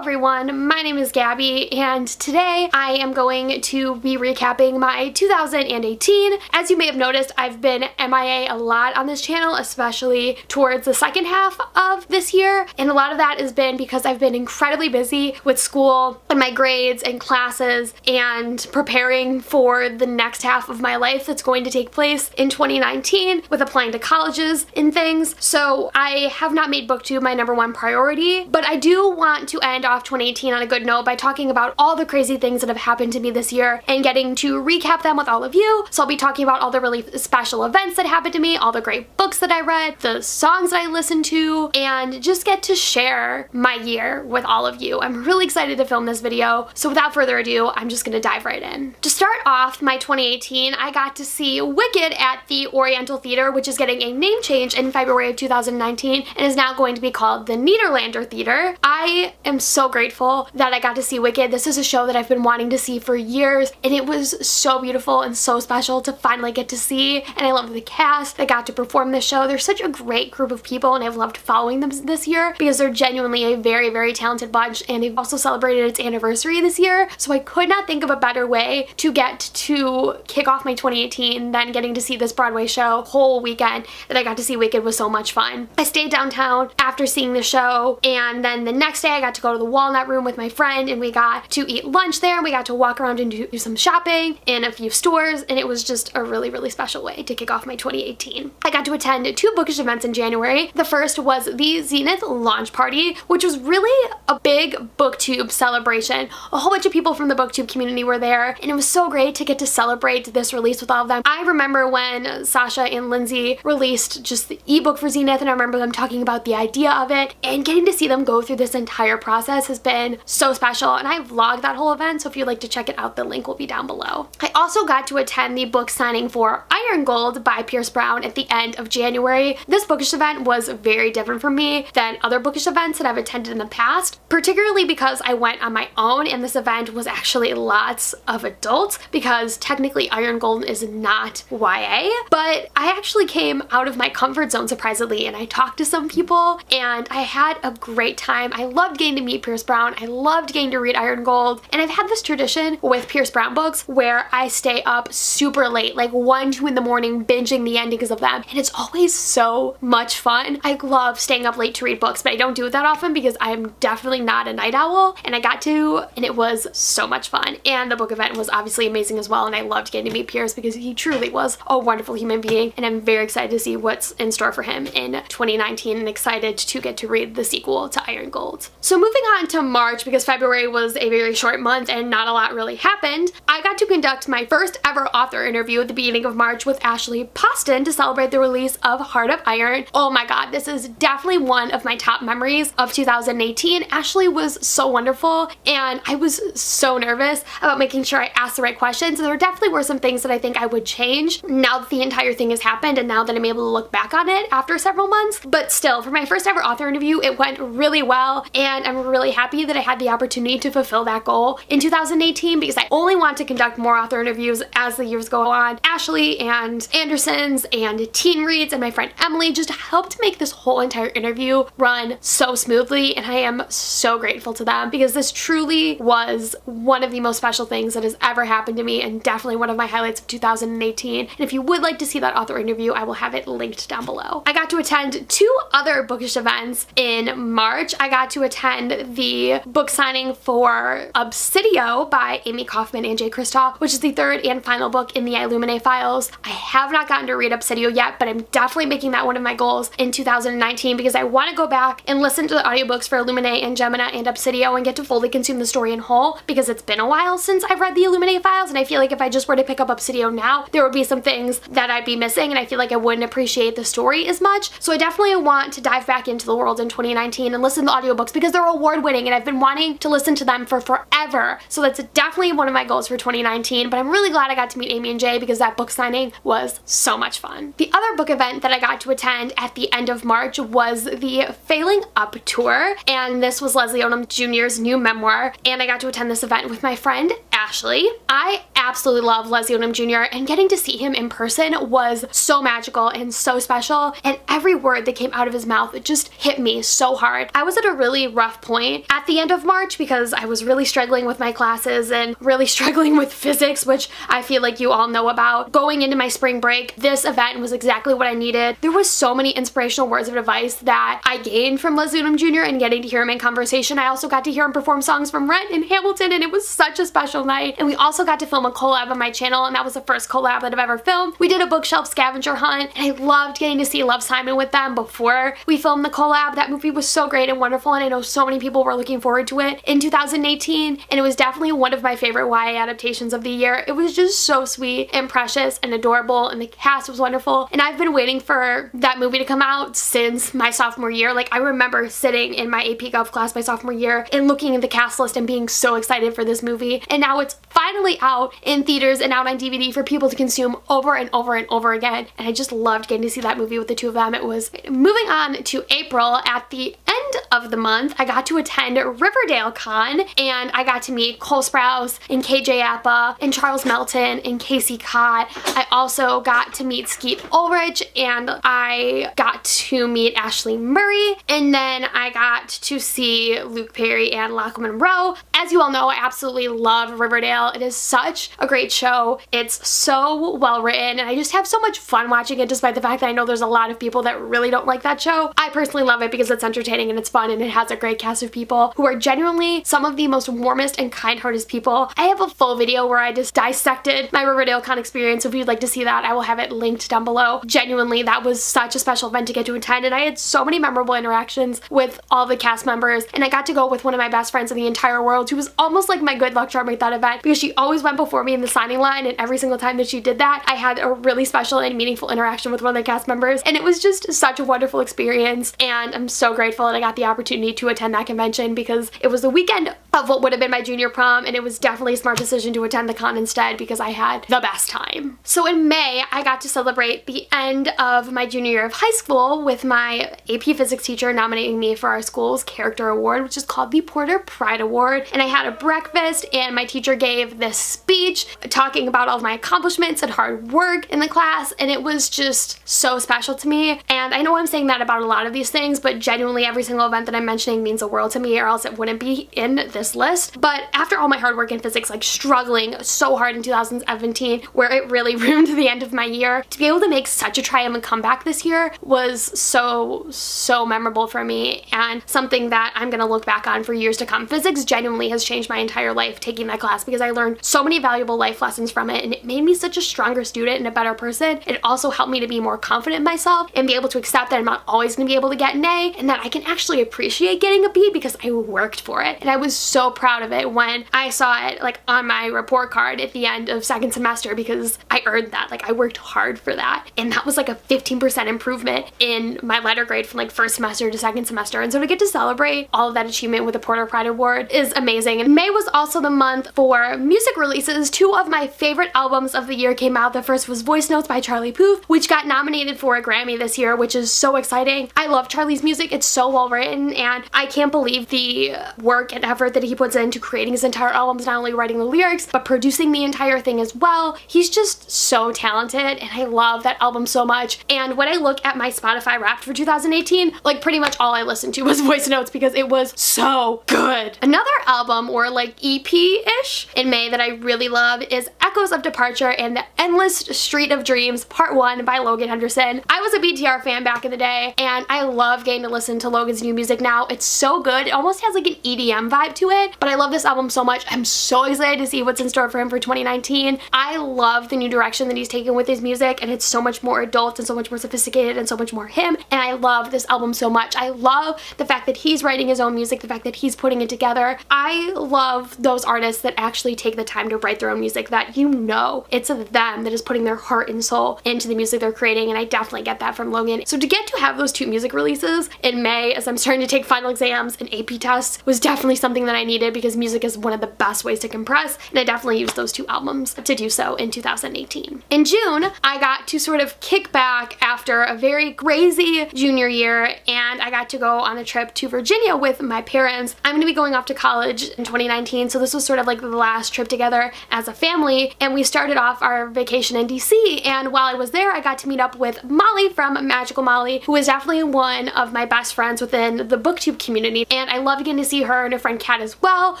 everyone, my name is Gabby and today I am going to be recapping my 2018. As you may have noticed, I've been MIA a lot on this channel, especially towards the second half of this year, and a lot of that has been because I've been incredibly busy with school and my grades and classes and preparing for the next half of my life that's going to take place in 2019 with applying to colleges and things. So I have not made BookTube my number one priority, but I do want to end off 2018 on a good note by talking about all the crazy things that have happened to me this year and getting to recap them with all of you. So I'll be talking about all the really special events that happened to me, all the great books that I read, the songs that I listened to, and just get to share my year with all of you. I'm really excited to film this video, so without further ado, I'm just gonna dive right in. To start off my 2018, I got to see Wicked at the Oriental Theater, which is getting a name change in February of 2019 and is now going to be called the Nederlander Theater. I am so grateful that I got to see Wicked. This is a show that I've been wanting to see for years, and it was so beautiful and so special to finally get to see, and I love the cast that got to perform this show. They're such a great group of people, and I've loved following them this year because they're genuinely a very, very talented bunch, and they've also celebrated its anniversary this year, so I could not think of a better way to get to kick off my 2018 than getting to see this Broadway show whole weekend. That I got to see Wicked was so much fun. I stayed downtown after seeing the show, and then the next day I got to go to the Walnut Room with my friend, and we got to eat lunch there, and we got to walk around and do some shopping in a few stores, and it was just a really, really special way to kick off my 2018. I got to attend two bookish events in January. The first was the Zenith launch party, which was really a big BookTube celebration. A whole bunch of people from the BookTube community were there, and it was so great to get to celebrate this release with all of them. I remember when Sasha and Lindsay released just the ebook for Zenith, and I remember them talking about the idea of it, and getting to see them go through this entire process has been so special, and I vlogged that whole event, so if you'd like to check it out, the link will be down below. I also got to attend the book signing for Iron Gold by Pierce Brown at the end of January. This bookish event was very different for me than other bookish events that I've attended in the past, particularly because I went on my own, and this event was actually lots of adults because technically Iron Gold is not YA, but I actually came out of my comfort zone surprisingly, and I talked to some people and I had a great time. I loved getting to meet Pierce Brown. I loved getting to read Iron Gold, and I've had this tradition with Pierce Brown books where I stay up super late, like 1, 2 in the morning, binging the endings of them, and it's always so much fun. I love staying up late to read books, but I don't do it that often because I'm definitely not a night owl, and I got to, and it was so much fun. And the book event was obviously amazing as well, and I loved getting to meet Pierce because he truly was a wonderful human being, and I'm very excited to see what's in store for him in 2019 and excited to get to read the sequel to Iron Gold. So moving on to March, because February was a very short month and not a lot really happened, I got to conduct my first ever author interview at the beginning of March with Ashley Poston to celebrate the release of Heart of Iron. Oh my god, this is definitely one of my top memories of 2018. Ashley was so wonderful, and I was so nervous about making sure I asked the right questions. There definitely were some things that I think I would change now that the entire thing has happened and now that I'm able to look back on it after several months. But still, for my first ever author interview, it went really well, and I'm really happy that I had the opportunity to fulfill that goal in 2018 because I only want to conduct more author interviews as the years go on. Ashley and Anderson's and Teen Reads and my friend Emily just helped make this whole entire interview run so smoothly, and I am so grateful to them because this truly was one of the most special things that has ever happened to me and definitely one of my highlights of 2018. And if you would like to see that author interview, I will have it linked down below. I got to attend two other bookish events in March. I got to attend the book signing for Obsidio by Amy Kaufman and Jay Kristoff, which is the third and final book in the Illuminae files. I have not gotten to read Obsidio yet, but I'm definitely making that one of my goals in 2019 because I want to go back and listen to the audiobooks for Illuminae and Gemina and Obsidio and get to fully consume the story in whole because it's been a while since I've read the Illuminae files, and I feel like if I just were to pick up Obsidio now, there would be some things that I'd be missing, and I feel like I wouldn't appreciate the story as much. So I definitely want to dive back into the world in 2019 and listen to audiobooks because they're award-winning and I've been wanting to listen to them for forever. So that's definitely one of my goals for 2019, but I'm really glad I got to meet Amy and Jay because that book signing was so much fun. The other book event that I got to attend at the end of March was the Failing Up tour, and this was Leslie Odom Jr.'s new memoir, and I got to attend this event with my friend Ashley. I absolutely love Leslie Odom Jr. and getting to see him in person was so magical and so special, and every word that came out of his mouth, it just hit me so hard. I was at a really rough point at the end of March because I was really struggling with my classes and really struggling with physics, which I feel like you all know about. Going into my spring break, this event was exactly what I needed. There was so many inspirational words of advice that I gained from Leslie Odom Jr. and getting to hear him in conversation. I also got to hear him perform songs from Rent and Hamilton, and it was such a special night. And we also got to film a collab on my channel, and that was the first collab that I've ever filmed. We did a bookshelf scavenger hunt, and I loved getting to see Love, Simon with them before we filmed the collab. That movie was so great and wonderful, and I know so many people were looking forward to it in 2018, and it was definitely one of my favorite YA adaptations of the year. It was just so sweet and precious and adorable, and the cast was wonderful, and I've been waiting for that movie to come out since my sophomore year. Like, I remember sitting in my AP Gov class my sophomore year and looking at the cast list and being so excited for this movie, and now it's finally out in theaters and out on DVD for people to consume over and over and over again, and I just loved getting to see that movie with the two of them. It was moving on to April. At the end of the month, I got to attend Riverdale Con, and I got to meet Cole Sprouse and KJ Apa and Charles Melton and Casey Cott. I also got to meet Skeet Ulrich, and I got to meet Ashley Murray, and then I got to see Luke Perry and Lachlan Monroe. As you all know, I absolutely love Riverdale. It is such a great show. It's so well written, and I just have so much fun watching it, despite the fact that I know there's a lot of people that really don't like that show. I personally love it because it's entertaining and it's fun, and it has a great cast of people who are genuinely some of the most warmest and kind-hearted people. I have a full video where I just dissected my Riverdale Con experience, so if you'd like to see that, I will have it linked down below. Genuinely, that was such a special event to get to attend, and I had so many memorable interactions with all the cast members, and I got to go with one of my best friends in the entire world, who was almost like my good luck charm at that event, because she always went before me in the signing line, and every single time that she did that, I had a really special and meaningful interaction with one of the cast members, and it was just such a wonderful experience, and I'm so grateful that I got the opportunity to attend that convention, because it was the weekend of what would have been my junior prom, and it was definitely a smart decision to attend the con instead because I had the best time. So in May, I got to celebrate the end of my junior year of high school with my AP Physics teacher nominating me for our school's character award, which is called the Porter Pride Award, and I had a breakfast, and my teacher gave this speech talking about all of my accomplishments and hard work in the class, and it was just so special to me. And I know I'm saying that about a lot of these things, but genuinely every single event that I'm mentioning means the world to me, or else it wouldn't be in this list. But after all my hard work in physics, like struggling so hard in 2017, where it really ruined the end of my year, to be able to make such a triumphant comeback this year was so memorable for me, and something that I'm gonna look back on for years to come. Physics genuinely has changed my entire life taking that class, because I learned so many valuable life lessons from it, and it made me such a stronger student and a better person. It also helped me to be more confident in myself and be able to accept that I'm not always gonna be able to get an A, and that I can actually appreciate getting a B because I worked for it. And I was so proud of it when I saw it like on my report card at the end of second semester, because I earned that. Like, I worked hard for that, and that was like a 15% improvement in my letter grade from like first semester to second semester. And so to get to celebrate all of that achievement with the Porter Pride Award is amazing. And May was also the month for music releases. Two of my favorite albums of the year came out. The first was Voice Notes by Charlie Puth, which got nominated for a Grammy this year, which is so exciting. I love Charlie's music. It's so well written, and I can't believe the work and effort that he puts into creating his entire albums, not only writing the lyrics, but producing the entire thing as well. He's just so talented, and I love that album so much. And when I look at my Spotify Wrapped for 2018, like pretty much all I listened to was Voice Notes because it was so good. Another album, or like EP-ish, in May that I really love is Echoes of Departure and the Endless Street of Dreams Part 1 by Logan Henderson. I was a BTR fan back in the day, and I love getting to listen to Logan's new music now. It's so good. It almost has like an EDM vibe to it, but I love this album so much. I'm so excited to see what's in store for him for 2019. I love the new direction that he's taken with his music, and it's so much more adult and so much more sophisticated and so much more him, and I love this album so much. I love the fact that he's writing his own music, the fact that he's putting it together. I love those artists that actually take the time to write their own music, that you know it's them that is putting their heart and soul into the music they're creating, and I definitely get that from Logan. So to get to have those two music releases in May as I'm starting to take final exams and AP tests was definitely something that I I needed because music is one of the best ways to compress, and I definitely used those 2 albums to do so in 2018. In June, I got to sort of kick back after a very crazy junior year, and I got to go on a trip to Virginia with my parents. I'm going to be going off to college in 2019, so this was sort of like the last trip together as a family, and we started off our vacation in DC, and while I was there, I got to meet up with Molly from Magical Molly, who is definitely one of my best friends within the booktube community, and I loved getting to see her and her friend Kat as well.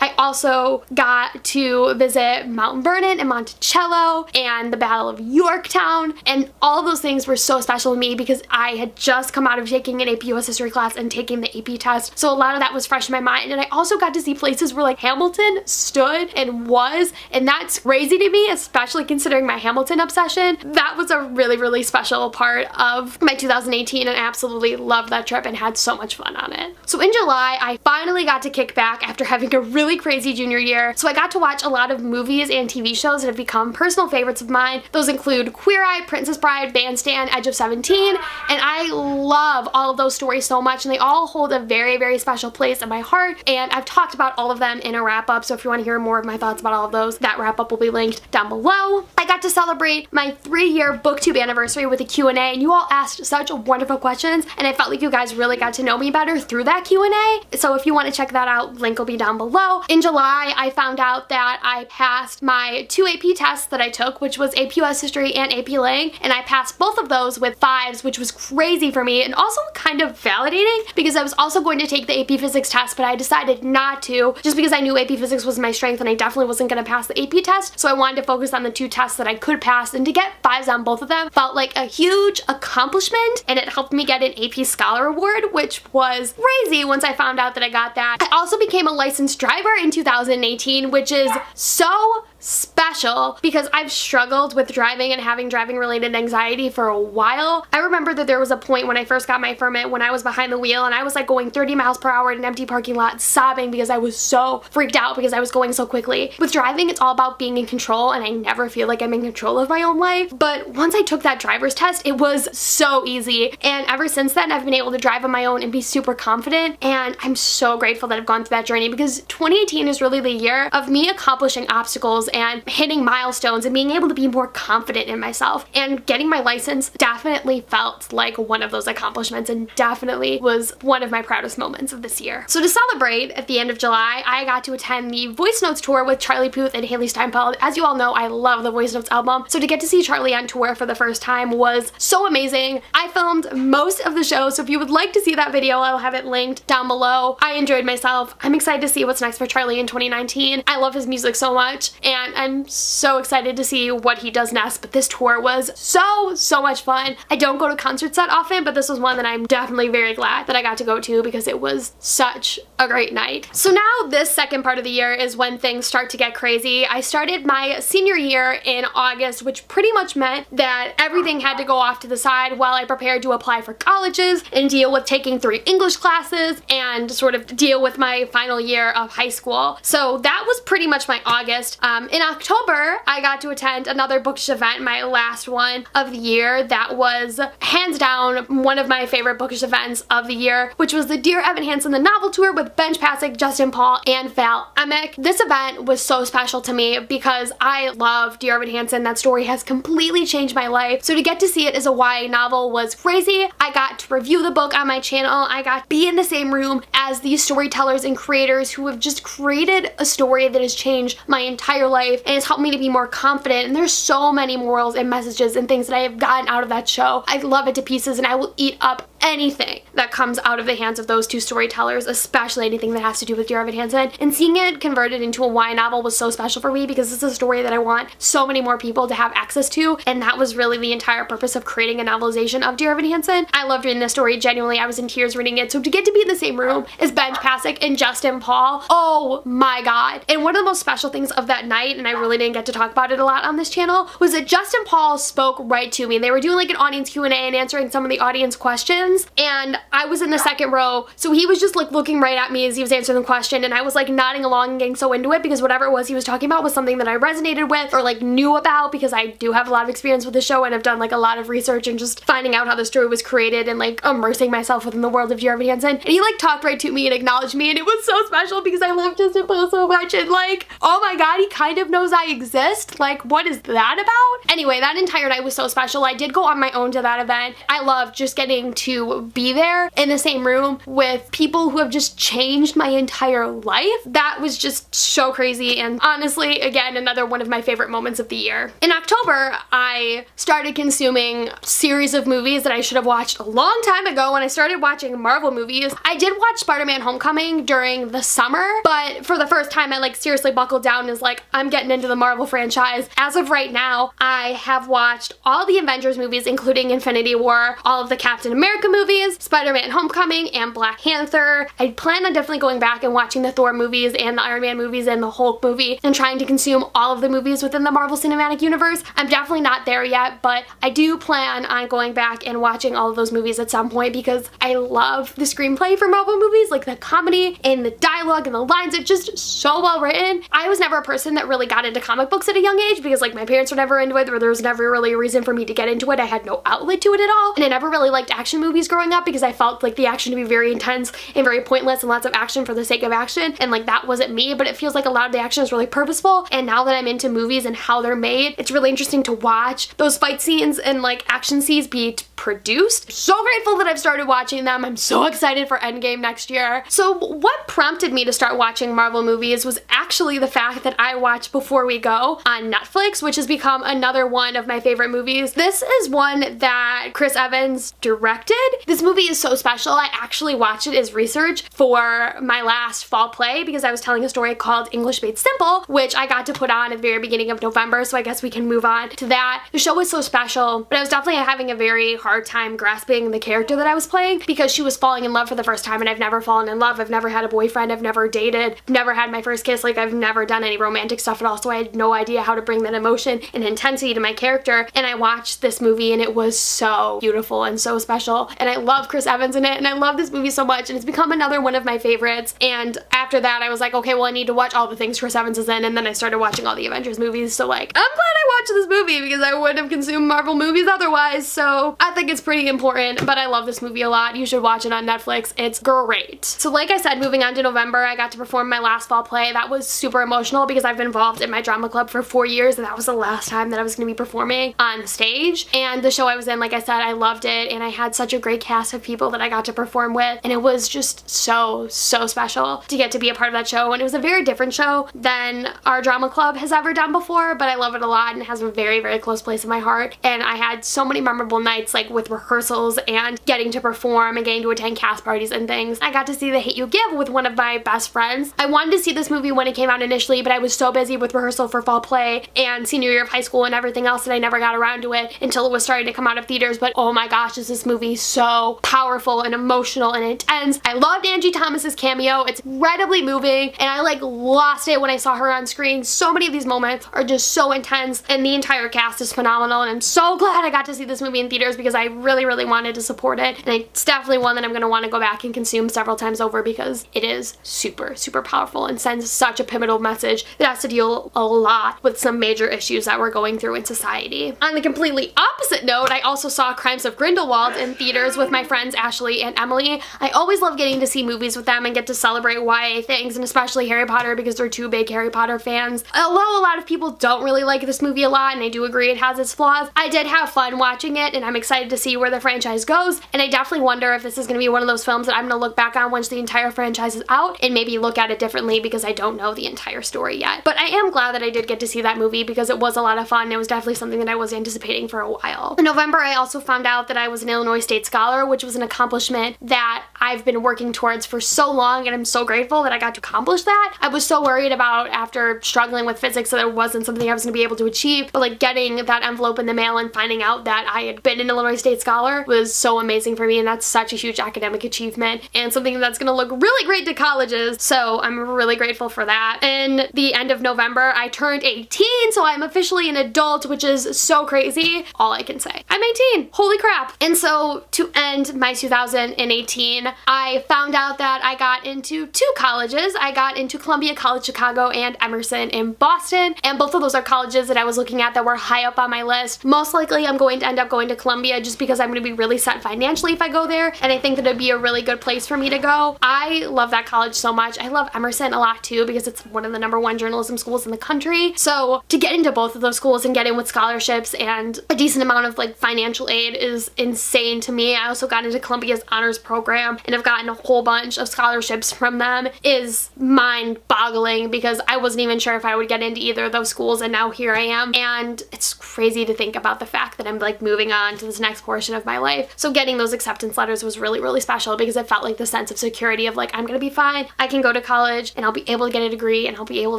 I also got to visit Mount Vernon and Monticello and the Battle of Yorktown, and all of those things were so special to me because I had just come out of taking an AP US history class and taking the AP test, so a lot of that was fresh in my mind. And I also got to see places where like Hamilton stood and was, and that's crazy to me, especially considering my Hamilton obsession. That was a really, really special part of my 2018, and I absolutely loved that trip and had so much fun on it. So in July, I finally got to kick back after having a really crazy junior year, so I got to watch a lot of movies and TV shows that have become personal favorites of mine. Those include Queer Eye, Princess Bride, Bandstand, Edge of 17, and I love all of those stories so much, and they all hold a very, very special place in my heart, and I've talked about all of them in a wrap-up, so if you want to hear more of my thoughts about all of those, that wrap-up will be linked down below. I got to celebrate my 3-year booktube anniversary with a Q&A, and you all asked such wonderful questions, and I felt like you guys really got to know me better through that Q&A, so if you want to check that out, link will be down below. In July, I found out that I passed my 2 AP tests that I took, which was AP US History and AP Lang, and I passed both of those with 5s, which was crazy for me and also kind of validating because I was also going to take the AP Physics test, but I decided not to just because I knew AP Physics was my strength and I definitely wasn't going to pass the AP test, so I wanted to focus on the 2 tests that I could pass, and to get 5s on both of them felt like a huge accomplishment, and it helped me get an AP Scholar Award, which was crazy once I found out that I got that. I also became a licensed driver in 2018, which is so special because I've struggled with driving and having driving related anxiety for a while. I remember that there was a point when I first got my permit when I was behind the wheel and I was like going 30 miles per hour in an empty parking lot sobbing because I was so freaked out because I was going so quickly. With driving, it's all about being in control, and I never feel like I'm in control of my own life, but once I took that driver's test, it was so easy, and ever since then I've been able to drive on my own and be super confident, and I'm so grateful that I've gone through that journey because 2018 is really the year of me accomplishing obstacles and hitting milestones and being able to be more confident in myself, and getting my license definitely felt like one of those accomplishments and definitely was one of my proudest moments of this year. So to celebrate, at the end of July, I got to attend the Voice Notes tour with Charlie Puth and Hailee Steinfeld. As you all know, I love the Voice Notes album, so to get to see Charlie on tour for the first time was so amazing. I filmed most of the show, so if you would like to see that video, I'll have it linked down below. I enjoyed myself. I'm excited to see what's next for Charlie in 2019. I love his music so much, and I'm so excited to see what he does next, but this tour was so much fun. I don't go to concerts that often, but this was one that I'm definitely very glad that I got to go to because it was such a great night. So now this second part of the year is when things start to get crazy. I started my senior year in August, which pretty much meant that everything had to go off to the side while I prepared to apply for colleges and deal with taking 3 English classes and sort of deal with my final year of high school. So that was pretty much my August. In October, I got to attend another bookish event, my last one of the year. That was hands down one of my favorite bookish events of the year, which was the Dear Evan Hansen the Novel Tour with Benj Pasek, Justin Paul, and Val Emick. This event was so special to me because I love Dear Evan Hansen. That story has completely changed my life. So to get to see it as a YA novel was crazy. I got to review the book on my channel. I got to be in the same room as these storytellers and creators who have just created a story that has changed my entire life and has helped me to be more confident. And there's so many morals and messages and things that I have gotten out of that show. I love it to pieces, and I will eat up anything that comes out of the hands of those 2 storytellers, especially anything that has to do with Dear Evan Hansen. And seeing it converted into a YA novel was so special for me because it's a story that I want so many more people to have access to, and that was really the entire purpose of creating a novelization of Dear Evan Hansen. I loved reading this story. Genuinely, I was in tears reading it. So to get to be in the same room as Benj Pasek and Justin Paul, oh my god. And one of the most special things of that night, and I really didn't get to talk about it a lot on this channel, was that Justin Paul spoke right to me. They were doing like an audience Q&A and answering some of the audience questions, questions, and I was in the second row, so he was just like looking right at me as he was answering the question, and I was like nodding along and getting so into it because whatever it was he was talking about was something that I resonated with or like knew about, because I do have a lot of experience with the show and I've done like a lot of research and just finding out how the story was created and like immersing myself within the world of Dear Evan Hansen. And he like talked right to me and acknowledged me, and it was so special because I love Justin Poe so much, and like, oh my god, he kind of knows I exist. Like, what is that about? Anyway, that entire night was so special. I did go on my own to that event. I loved just getting to be there in the same room with people who have just changed my entire life. That was just so crazy, and honestly, again, another one of my favorite moments of the year. In October, I started consuming a series of movies that I should have watched a long time ago when I started watching Marvel movies. I did watch Spider-Man Homecoming during the summer, but for the first time I like seriously buckled down and was like, I'm getting into the Marvel franchise. As of right now, I have watched all the Avengers movies, including Infinity War, all of the Captain America movies, Spider-Man Homecoming, and Black Panther. I plan on definitely going back and watching the Thor movies and the Iron Man movies and the Hulk movie and trying to consume all of the movies within the Marvel Cinematic Universe. I'm definitely not there yet, but I do plan on going back and watching all of those movies at some point because I love the screenplay for Marvel movies, like the comedy and the dialogue and the lines are just so well written. I was never a person that really got into comic books at a young age because like my parents were never into it, or there was never really a reason for me to get into it. I had no outlet to it at all, and I never really liked action movies growing up because I felt like the action to be very intense and very pointless and lots of action for the sake of action, and like that wasn't me. But it feels like a lot of the action is really purposeful, and now that I'm into movies and how they're made, it's really interesting to watch those fight scenes and like action scenes be produced. So grateful that I've started watching them. I'm so excited for Endgame next year. So what prompted me to start watching Marvel movies was actually the fact that I watched Before We Go on Netflix, which has become another one of my favorite movies. This is one that Chris Evans directed. This movie is so special. I actually watched it as research for my last fall play because I was telling a story called English Made Simple, which I got to put on at the very beginning of November, so I guess we can move on to that. The show was so special, but I was definitely having a very hard time grasping the character that I was playing because she was falling in love for the first time, and I've never fallen in love. I've never had a boyfriend. I've never dated. Never had my first kiss. Like, I've never done any romantic stuff at all, so I had no idea how to bring that emotion and intensity to my character. And I watched this movie and it was so beautiful and so special, and I love Chris Evans in it, and I love this movie so much, and it's become another one of my favorites. And after that I was like, okay, well, I need to watch all the things Chris Evans is in, and then I started watching all the Avengers movies. So like, I'm glad I watched this movie because I wouldn't have consumed Marvel movies otherwise. So I think it's pretty important, but I love this movie a lot. You should watch it on Netflix. It's great. So like I said, moving on to November, I got to perform my last fall play. That was super emotional because I've been involved in my drama club for 4 years, and that was the last time that I was going to be performing on stage. And the show I was in, like I said, I loved it, and I had such a great cast of people that I got to perform with, and it was just so special to get to be a part of that show. And it was a very different show than our drama club has ever done before, but I love it a lot and it has a very close place in my heart. And I had so many memorable nights, like with rehearsals and getting to perform and getting to attend cast parties and things. I got to see The Hate U Give with one of my best friends. I wanted to see this movie when it came out initially, but I was so busy with rehearsal for fall play and senior year of high school and everything else that I never got around to it until it was starting to come out of theaters. But oh my gosh, is this movie so powerful and emotional and intense. I loved Angie Thomas's cameo. It's incredibly moving, and I like lost it when I saw her on screen. So many of these moments are just so intense, and the entire cast is phenomenal, and I'm so glad I got to see this movie in theaters because I really wanted to support it, and it's definitely one that I'm going to want to go back and consume several times over because it is super powerful and sends such a pivotal message that has to deal a lot with some major issues that we're going through in society. On the completely opposite note, I also saw Crimes of Grindelwald in theaters with my friends Ashley and Emily. I always love getting to see movies with them and get to celebrate YA things, and especially Harry Potter because they're two big Harry Potter fans. Although a lot of people don't really like this movie a lot, and I do agree it has its flaws, I did have fun watching it, and I'm excited to see where the franchise goes, and I definitely wonder if this is going to be one of those films that I'm going to look back on once the entire franchise is out and maybe look at it differently because I don't know the entire story yet. But I am glad that I did get to see that movie because it was a lot of fun. It was definitely something that I was anticipating for a while. In November, I also found out that I was an Illinois State Scholar, which was an accomplishment that I've been working towards for so long, and I'm so grateful that I got to accomplish that. I was so worried about, after struggling with physics, that it wasn't something I was going to be able to achieve, but like getting that envelope in the mail and finding out that I had been an Illinois State Scholar was so amazing for me, and that's such a huge academic achievement and something that's going to look really great to colleges, so I'm really grateful for that. In the end of November, I turned 18, so I'm officially an adult, which is so crazy. All I can say. I'm 18. Holy crap. And so to end my 2018, I found out that I got into 2 colleges. I got into Columbia College Chicago and Emerson in Boston, and both of those are colleges that I was looking at that were high up on my list. Most likely I'm going to end up going to Columbia just because I'm going to be really set financially if I go there, and I think that it'd be a really good place for me to go. I love that college so much. I love Emerson a lot too because it's one of the #1 journalism schools in the country. So to get into both of those schools and get in with scholarships and a decent amount of like financial aid is insane to me. I also got into Columbia's honors program and have gotten a whole bunch of scholarships from them. Is mind-boggling because I wasn't even sure if I would get into either of those schools, and now here I am. And it's crazy to think about the fact that I'm like moving on to this next portion of my life. So getting those acceptance letters was really, really special because it felt like the sense of security of like, I'm gonna be fine. I can go to college and I'll be able to get a degree and I'll be able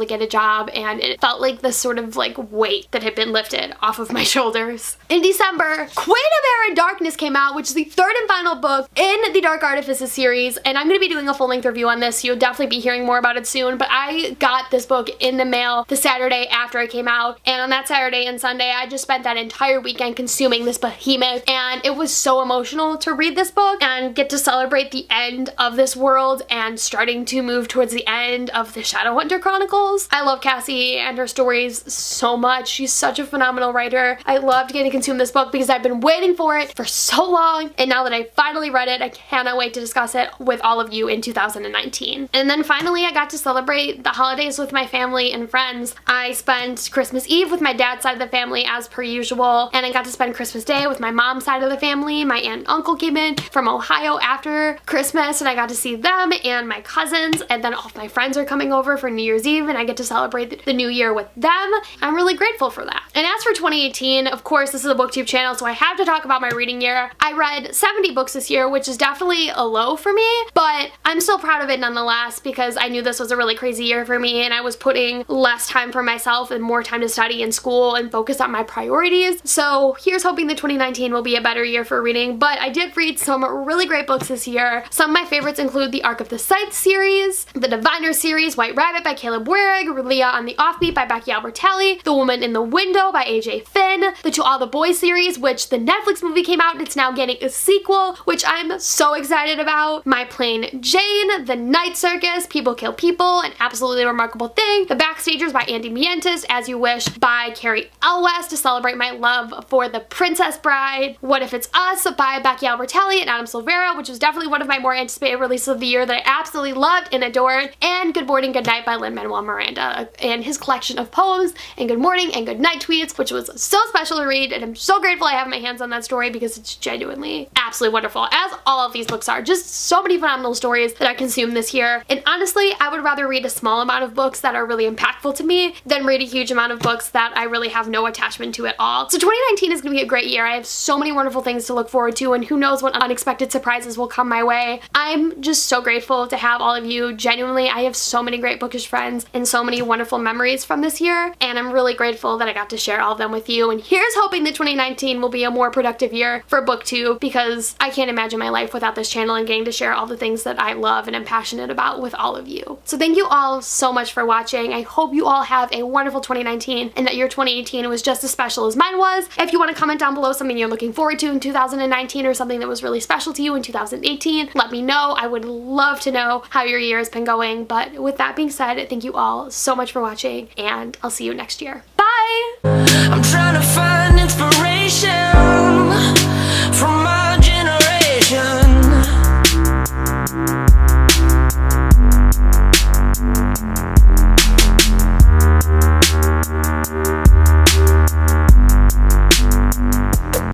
to get a job, and it felt like this sort of like weight that had been lifted off of my shoulders. In December, Queen of Air and Darkness came out, which is the 3rd and final book in the Dark Artifices series, and I'm gonna be doing a full-length review on this, so you'll definitely be hearing more about it soon. But I got this book in the mail the Saturday after it came out, and on that Saturday and Sunday I just spent that entire weekend consuming this behemoth, and it was so emotional to read this book and get to celebrate the end of this world and starting to move towards the end of the Shadowhunter Chronicles. I love Cassie and her stories so much. She's such a phenomenal writer. I loved getting to consume this book because I've been waiting for it for so long, and now that I finally read it, I cannot wait to discuss it with all of you in 2019. And then finally I got to celebrate the holidays with my family and friends. I spent Christmas Eve with my dad's side of the family as per usual, and I got to spend Christmas Day with my mom's side of the family. My aunt and uncle came in from Ohio after Christmas, and I got to see them and my cousins, and then all of my friends are coming over for New Year's Eve, and I get to celebrate the new year with them. I'm really grateful for that. And as for 2018, of course, this is a booktube channel, so I have to talk about my reading year. I read 70 books this year, which is definitely a low for me, but I'm still proud of it nonetheless because I knew this was a really crazy year for me, and I was putting less time for myself and more time to study in school and focus on my priorities. So here's hoping that 2019 will be a better year for reading. But I did read some really great books this year. Some of my favorites include the Arc of the Scythe series, the Diviner series, White Rabbit by Caleb Waring, Leah on the Offbeat by Becky Albertelli, The Woman in the Window by AJ Finn, the To All the Boys series, which the Netflix movie came out and it's now getting a sequel, which I'm so excited about, My Plain Jane, The Night Circus, People Kill People, An Absolutely Remarkable Thing, The Backstagers by Andy Mientus, As You Wish by Carrie Elwes to celebrate my love for The Princess Bride, What If It's Us by Becky Albertelli and Adam Silvera, which was definitely one of my more anticipated releases of the year that I absolutely loved and adored, and Good Morning, Good Night by Lin-Manuel Miranda and his collection of poems and good morning and good night tweets, which was so special to read, and I'm so grateful I have my hands on that story because it's genuinely absolutely wonderful, as all of these books are. Just so many phenomenal stories that I consumed this year, and honestly, I would rather read a small amount of books that are really impactful to me than read a huge amount of books that I really have no attachment to at all. So 2019 is going to be a great year. I have so many wonderful things to look forward to, and who knows what unexpected surprises will come my way. I'm just so grateful to have all of you. Genuinely, I have so many great bookish friends and so many wonderful memories from this year, and I'm really grateful that I got to share all of them with you. And here's hoping that 2019 will be a more productive year for BookTube, because I can't imagine my life without this channel and getting to share all the things that I love and am passionate about with all of you. So thank you all so much for watching. I hope you all have a wonderful 2019 and that your 2018 was just as special as mine was. If you want to comment down below something you're looking forward to in 2019 or something that was really special to you in 2018, let me know. I would love to know how your year has been going. But with that being said, thank you all so much for watching, and I'll see you next year. Bye! I'm trying to find